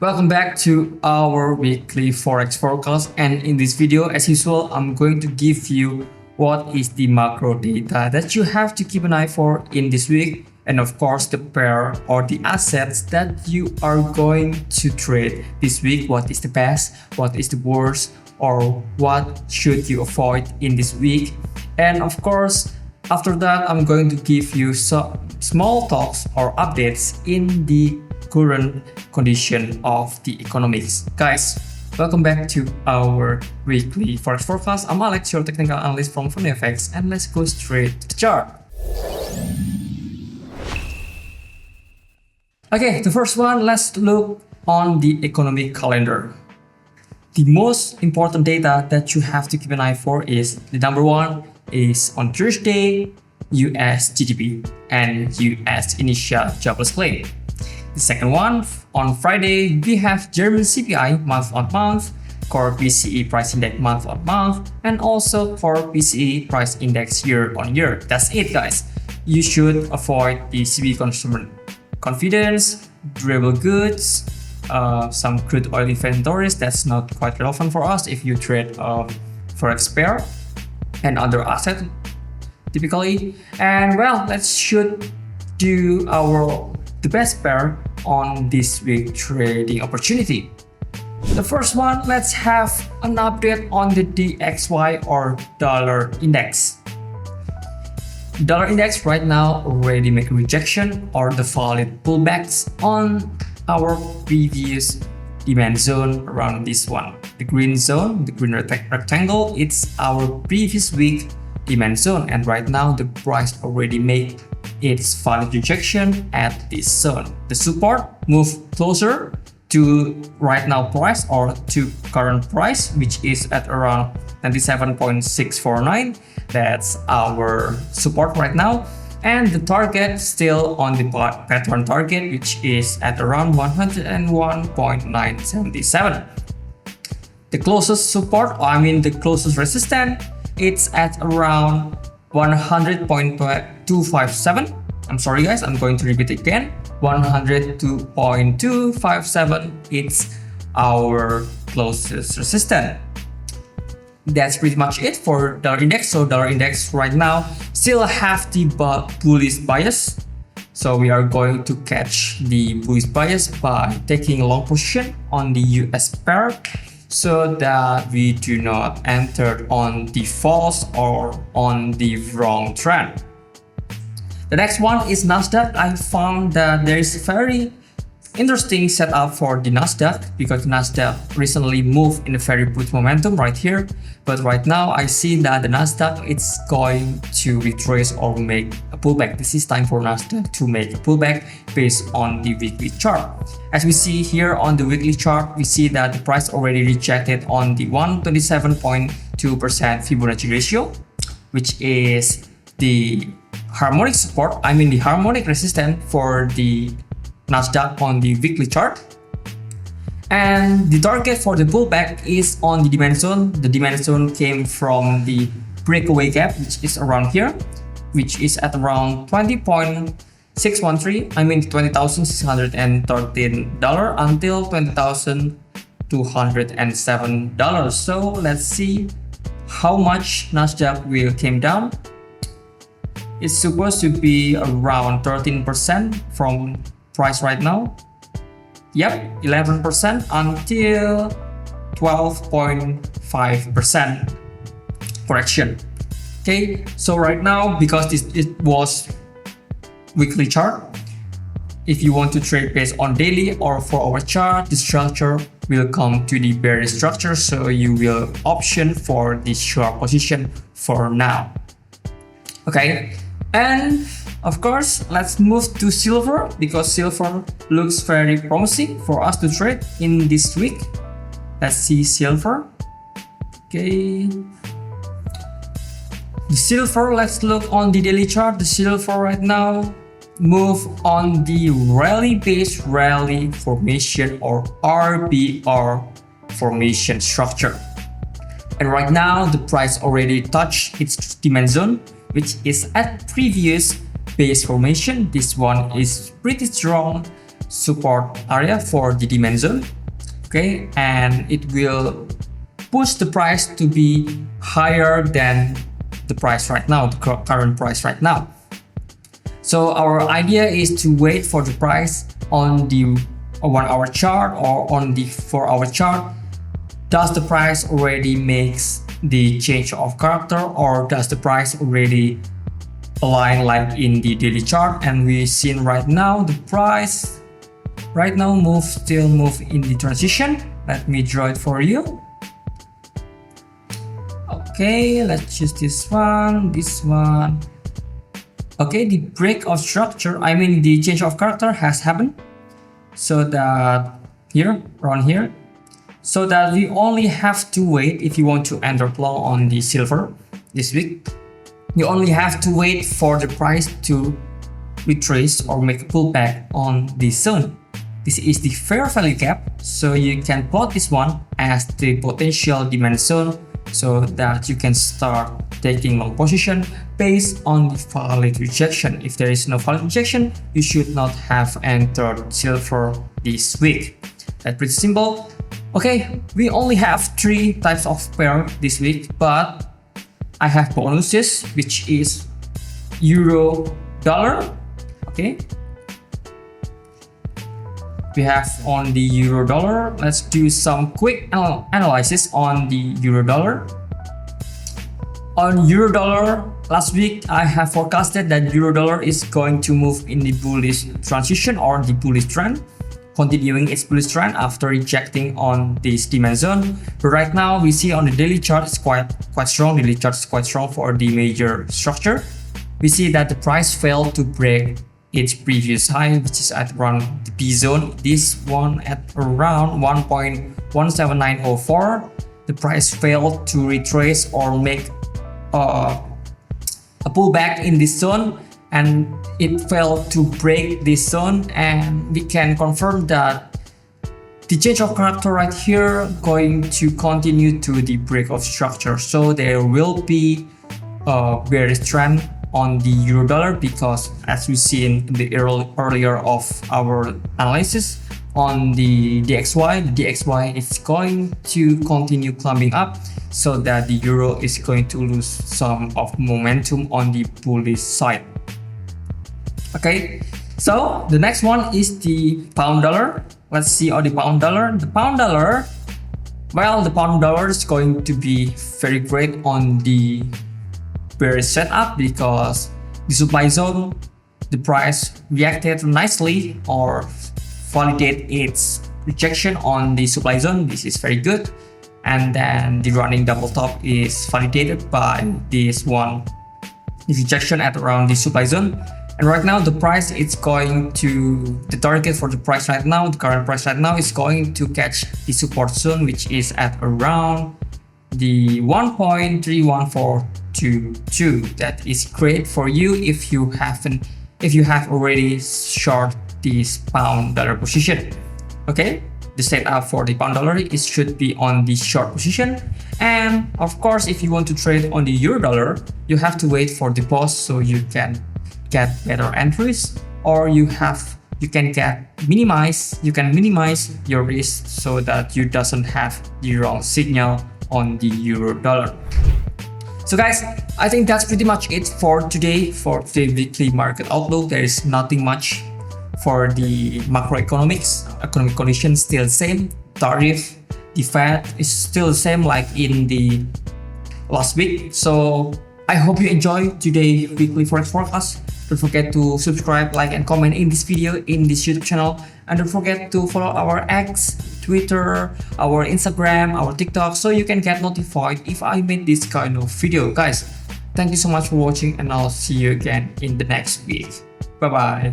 Welcome back to our weekly Forex forecast, and in this video, as usual, I'm going to give you what is the macro data that you have to keep an eye for in this week, and of course the pair or the assets that you are going to trade this week. What is the best, what is the worst, or what should you avoid in this week. And of course, after that, I'm going to give you some small talks or updates in the current condition of the economics. Guys, welcome back to our weekly forex forecast. I'm Alex, your technical analyst from FundYourFX, and let's go straight to the chart. Okay, the first one, let's look on the economic calendar. The most important data that you have to keep an eye for is the number one is on Thursday, US GDP and US initial jobless claim. The second one, on Friday, we have German CPI month-on-month, core PCE price index month-on-month, and also core PCE price index year-on-year. That's it, guys. You should avoid the CB consumer confidence, durable goods, some crude oil inventories. That's not quite relevant for us if you trade forex pair and other assets typically. And well, let's should do the best pair on this week trading opportunity. The first one, let's have an update on the DXY or dollar index. Dollar index right now already make a rejection or the valid pullbacks on our previous demand zone around this one. The green zone, the green rectangle, it's our previous week demand zone, and right now the price already made its valid rejection at this zone. The support moved closer to right now price or to current price, which is at around 97.649. That's our support right now. And the target still on the pattern target, which is at around 101.977. The closest support, the closest resistance, it's at around 100.257. I'm sorry guys, I'm going to repeat again. 102.257, it's our closest resistance. That's pretty much it for dollar index. So dollar index right now still have the bullish bias. So we are going to catch the bullish bias by taking a long position on the US pair, so that we do not enter on the false or on the wrong trend. The next one is Nasdaq. I found that there is a very interesting setup for the Nasdaq because Nasdaq recently moved in a very good momentum right here. But right now I see that the Nasdaq is going to retrace or make a pullback. This is time for Nasdaq to make a pullback based on the weekly chart. As we see here on the weekly chart, we see that the price already rejected on the 127.2% Fibonacci ratio, which is the harmonic support, the harmonic resistance for the Nasdaq on the weekly chart. And the target for the pullback is on the demand zone. The demand zone came from the breakaway gap, which is around here, which is at around 20.613, $20,613 until $20,207. So let's see how much Nasdaq will came down. It's supposed to be around 13% from price right now. Yep, 11% until 12.5% correction. Okay, so right now, because it was weekly chart, if you want to trade based on daily or 4-hour chart, the structure will come to the bearish structure, so you will option for the short position for now. Okay, and of course, let's move to silver because silver looks very promising for us to trade in this week. Let's see silver. Okay, the silver, let's look on the daily chart. The silver right now move on the rally-based rally formation or RBR formation structure. And right now the price already touched its demand zone, which is at previous base formation. This one is pretty strong support area for the demand zone. Okay, and it will push the price to be higher than the price right now, the current price right now. So our idea is to wait for the price on the 1 hour chart or on the 4 hour chart. Does the price already makes the change of character, or does the price already align like in the daily chart? And we seen right now the price right now still move in the transition. Let me draw it for you. Okay, let's choose this one. Okay, the break of structure, I mean the change of character has happened. So that here, around here, so that we only have to wait. If you want to enter long on the silver this week, you only have to wait for the price to retrace or make a pullback on this zone. This is the fair value gap, so you can plot this one as the potential demand zone, so that you can start taking long position based on the valid rejection. If there is no valid rejection, you should not have entered silver this week. That's pretty simple. Okay, we only have 3 types of pair this week, but I have bonuses, which is euro dollar. Okay, we have on the euro dollar. Let's do some quick analysis on the euro dollar. On euro dollar, last week I have forecasted that euro dollar is going to move in the bullish transition or the bullish trend, continuing its bullish trend after rejecting on this demand zone. But right now we see on the daily chart it's quite strong. The daily chart is quite strong for the major structure. We see that the price failed to break its previous high, which is at around the B zone. This one at around 1.17904. The price failed to retrace or make a pullback in this zone, and it failed to break this zone, and we can confirm that the change of character right here going to continue to the break of structure. So there will be a bearish trend on the euro dollar, because as we see in the earlier of our analysis on the DXY, the DXY is going to continue climbing up, so that the euro is going to lose some of momentum on the bullish side. Okay, so the next one is the pound dollar. Let's see on the pound dollar. The pound dollar, well, the pound dollar is going to be very great on the bearish setup, because the supply zone, the price reacted nicely or validate its rejection on the supply zone. This is very good. And then the running double top is validated by this one, the rejection at around the supply zone. And right now the price, it's going to, the target for the price right now, the current price right now, is going to catch the support zone, which is at around the 1.31422. That is great for you if you have already short this pound dollar position. Okay, the setup for the pound dollar is should be on the short position. And of course, if you want to trade on the euro dollar, you have to wait for the pause, so you can get better entries, or you can minimize your risk, so that you doesn't have the wrong signal on the euro dollar. So guys, I think that's pretty much it for today, for the weekly market outlook. There is nothing much for the macroeconomics. Economic conditions still the same. Tariff, the Fed is still the same like in the last week. So I hope you enjoy today's weekly forex forecast. Don't forget to subscribe, like, and comment in this video, in this YouTube channel. And don't forget to follow our X, Twitter, our Instagram, our TikTok, so you can get notified if I made this kind of video. Guys, thank you so much for watching, and I'll see you again in the next week. Bye bye.